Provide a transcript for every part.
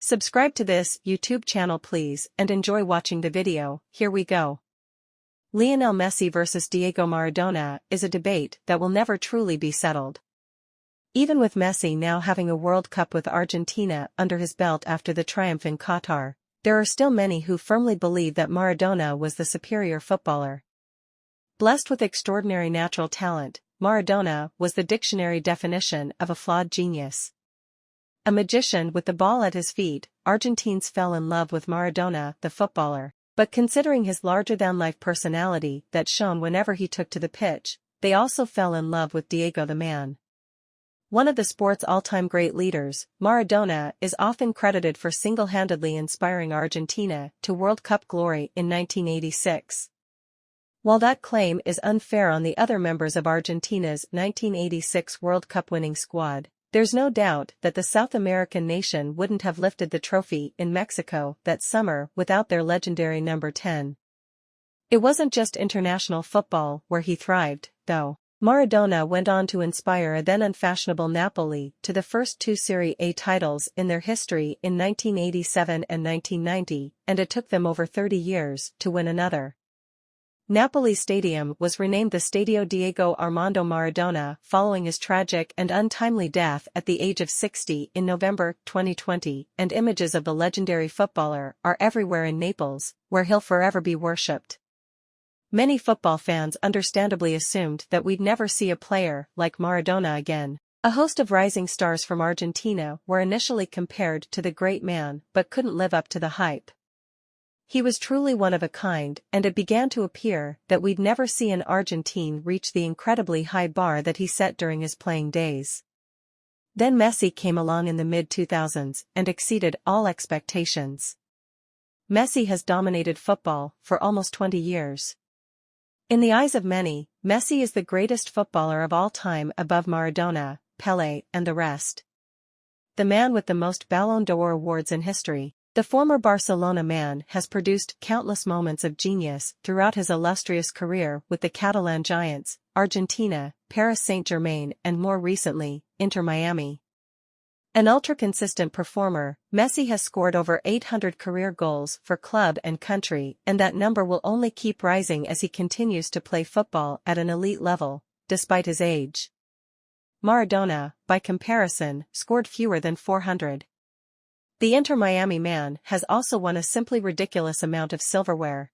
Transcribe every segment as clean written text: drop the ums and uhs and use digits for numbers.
Subscribe to this YouTube channel please and enjoy watching the video. Here we go. Lionel Messi vs Diego Maradona is a debate that will never truly be settled. Even with Messi now having a World Cup with Argentina under his belt after the triumph in Qatar, there are still many who firmly believe that Maradona was the superior footballer. Blessed with extraordinary natural talent, Maradona was the dictionary definition of a flawed genius. A magician with the ball at his feet, Argentines fell in love with Maradona, the footballer. But considering his larger-than-life personality that shone whenever he took to the pitch, they also fell in love with Diego the man. One of the sport's all-time great leaders, Maradona is often credited for single-handedly inspiring Argentina to World Cup glory in 1986. While that claim is unfair on the other members of Argentina's 1986 World Cup winning squad, there's no doubt that the South American nation wouldn't have lifted the trophy in Mexico that summer without their legendary number 10. It wasn't just international football where he thrived, though. Maradona went on to inspire a then unfashionable Napoli to the first two Serie A titles in their history in 1987 and 1990, and it took them over 30 years to win another. Napoli Stadium was renamed the Stadio Diego Armando Maradona following his tragic and untimely death at the age of 60 in November 2020, and images of the legendary footballer are everywhere in Naples, where he'll forever be worshipped. Many football fans understandably assumed that we'd never see a player like Maradona again. A host of rising stars from Argentina were initially compared to the great man but couldn't live up to the hype. He was truly one of a kind, and it began to appear that we'd never see an Argentine reach the incredibly high bar that he set during his playing days. Then Messi came along in the mid-2000s and exceeded all expectations. Messi has dominated football for almost 20 years. In the eyes of many, Messi is the greatest footballer of all time above Maradona, Pelé, and the rest. The man with the most Ballon d'Or awards in history. The former Barcelona man has produced countless moments of genius throughout his illustrious career with the Catalan giants, Argentina, Paris Saint-Germain and more recently, Inter Miami. An ultra-consistent performer, Messi has scored over 800 career goals for club and country, and that number will only keep rising as he continues to play football at an elite level, despite his age. Maradona, by comparison, scored fewer than 400. The Inter Miami man has also won a simply ridiculous amount of silverware.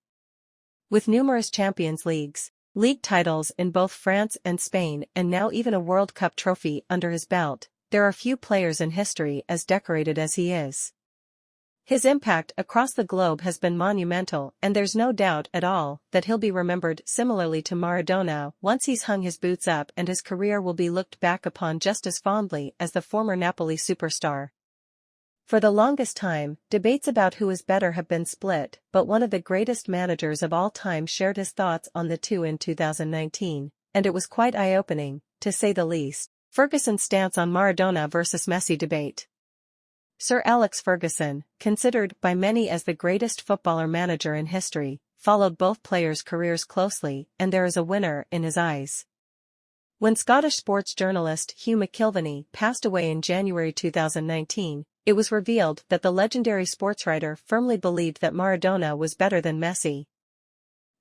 With numerous Champions League titles in both France and Spain and now even a World Cup trophy under his belt, there are few players in history as decorated as he is. His impact across the globe has been monumental, and there's no doubt at all that he'll be remembered similarly to Maradona once he's hung his boots up, and his career will be looked back upon just as fondly as the former Napoli superstar. For the longest time, debates about who is better have been split, but one of the greatest managers of all time shared his thoughts on the two in 2019, and it was quite eye-opening, to say the least. Ferguson's stance on Maradona vs Messi debate. Sir Alex Ferguson, considered by many as the greatest footballer manager in history, followed both players' careers closely, and there is a winner in his eyes. When Scottish sports journalist Hugh McIlvanney passed away in January 2019, it was revealed that the legendary sportswriter firmly believed that Maradona was better than Messi.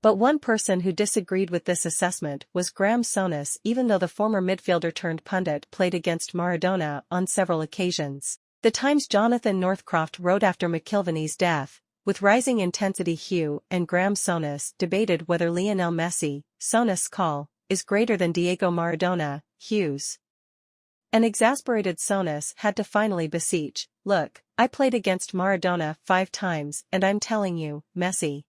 But one person who disagreed with this assessment was Graham Souness, even though the former midfielder-turned-pundit played against Maradona on several occasions. The Times' Jonathan Northcroft wrote after McIlvanney's death, with rising intensity Hugh and Graham Souness debated whether Lionel Messi, Souness' call, is greater than Diego Maradona, Hugh's. An exasperated Souness had to finally beseech, "Look, I played against Maradona 5 times and I'm telling you, Messi."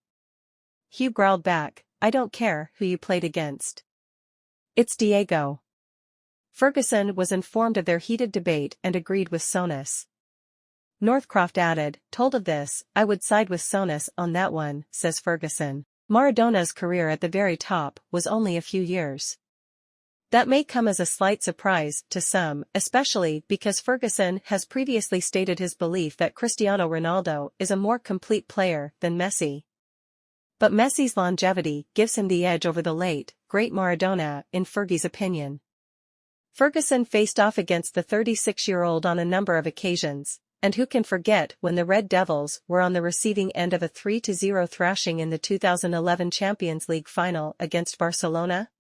Hugh growled back, "I don't care who you played against. It's Diego." Ferguson was informed of their heated debate and agreed with Souness. Northcroft added, "Told of this, I would side with Souness on that one," says Ferguson. Maradona's career at the very top was only a few years. That may come as a slight surprise to some, especially because Ferguson has previously stated his belief that Cristiano Ronaldo is a more complete player than Messi. But Messi's longevity gives him the edge over the late, great Maradona, in Fergie's opinion. Ferguson faced off against the 36-year-old on a number of occasions, And who can forget when the Red Devils were on the receiving end of a 3-0 thrashing in the 2011 Champions League final against Barcelona?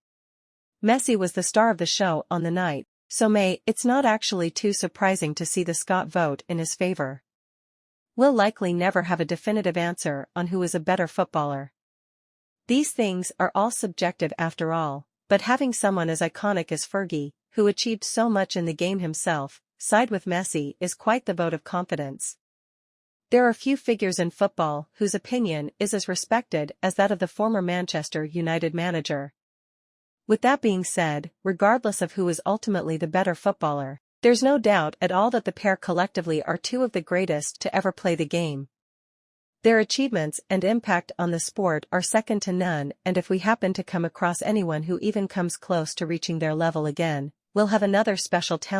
Messi was the star of the show on the night, so it's not actually too surprising to see the Scot vote in his favor. We'll likely never have a definitive answer on who is a better footballer. These things are all subjective after all, but having someone as iconic as Fergie, who achieved so much in the game himself, side with Messi is quite the vote of confidence. There are few figures in football whose opinion is as respected as that of the former Manchester United manager. With that being said, regardless of who is ultimately the better footballer, there's no doubt at all that the pair collectively are two of the greatest to ever play the game. Their achievements and impact on the sport are second to none, and if we happen to come across anyone who even comes close to reaching their level again, we'll have another special talent